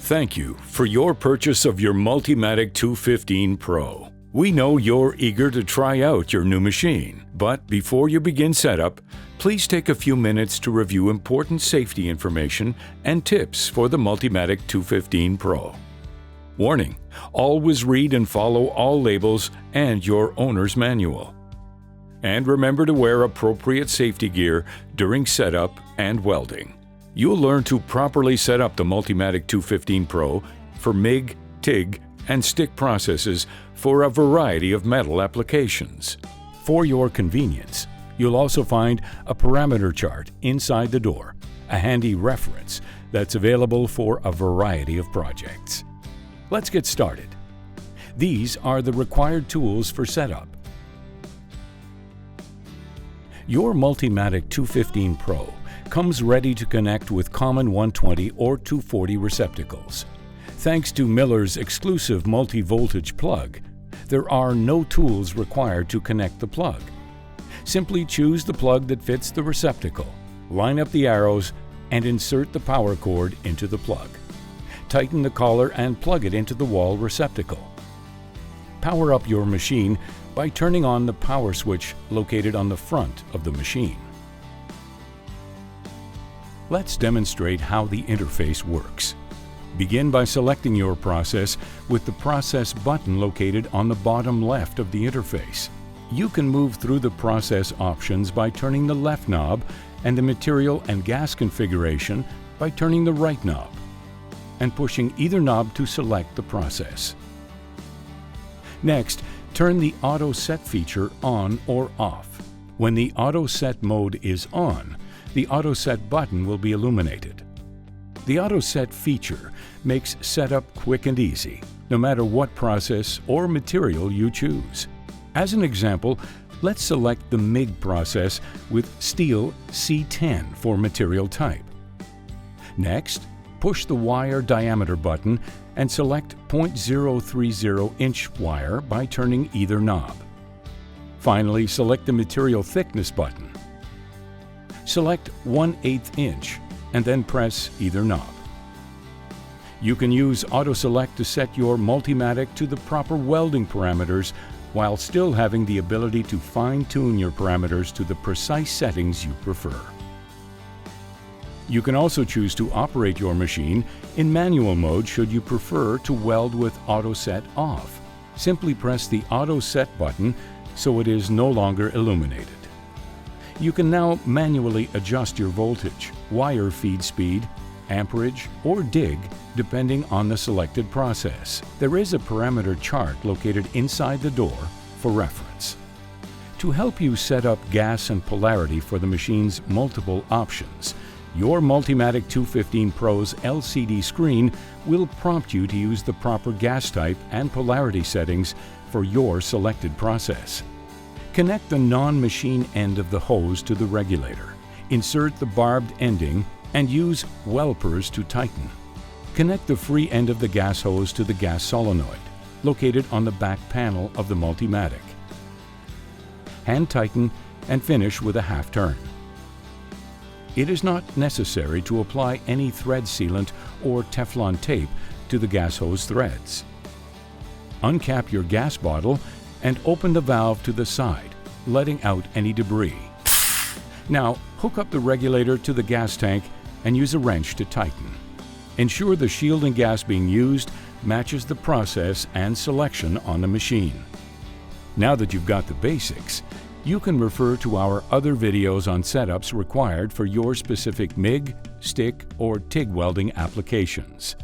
Thank you for your purchase of your Multimatic 215 Pro. We know you're eager to try out your new machine, but before you begin setup, please take a few minutes to review important safety information and tips for the Multimatic 215 Pro. Warning: always read and follow all labels and your owner's manual. And remember to wear appropriate safety gear during setup and welding. You'll learn to properly set up the Multimatic 215 Pro for MIG, TIG, and stick processes for a variety of metal applications. For your convenience, you'll also find a parameter chart inside the door, a handy reference that's available for a variety of projects. Let's get started. These are the required tools for setup. Your Multimatic 215 Pro comes ready to connect with common 120 or 240 receptacles. Thanks to Miller's exclusive multi-voltage plug, there are no tools required to connect the plug. Simply choose the plug that fits the receptacle, line up the arrows, and insert the power cord into the plug. Tighten the collar and plug it into the wall receptacle. Power up your machine by turning on the power switch located on the front of the machine. Let's demonstrate how the interface works. Begin by selecting your process with the process button located on the bottom left of the interface. You can move through the process options by turning the left knob and the material and gas configuration by turning the right knob and pushing either knob to select the process. Next, turn the Auto Set feature on or off. When the Auto Set mode is on, the Auto Set button will be illuminated. The Auto Set feature makes setup quick and easy, no matter what process or material you choose. As an example, let's select the MIG process with steel C10 for material type. Next, push the wire diameter button and select 0.030 inch wire by turning either knob. Finally, select the material thickness button. Select 1/8 inch and then press either knob. You can use Auto Select to set your Multimatic to the proper welding parameters while still having the ability to fine-tune your parameters to the precise settings you prefer. You can also choose to operate your machine in manual mode should you prefer to weld with Auto Set off. Simply press the Auto Set button so it is no longer illuminated. You can now manually adjust your voltage, wire feed speed, amperage, or dig depending on the selected process. There is a parameter chart located inside the door for reference. To help you set up gas and polarity for the machine's multiple options, your Multimatic 215 Pro's LCD screen will prompt you to use the proper gas type and polarity settings for your selected process. Connect the non-machine end of the hose to the regulator. Insert the barbed ending and use Welpers to tighten. Connect the free end of the gas hose to the gas solenoid, located on the back panel of the Multimatic. Hand tighten and finish with a half turn. It is not necessary to apply any thread sealant or Teflon tape to the gas hose threads. Uncap your gas bottle and open the valve to the side, letting out any debris. Now, hook up the regulator to the gas tank and use a wrench to tighten. Ensure the shielding gas being used matches the process and selection on the machine. Now that you've got the basics, you can refer to our other videos on setups required for your specific MIG, stick, or TIG welding applications.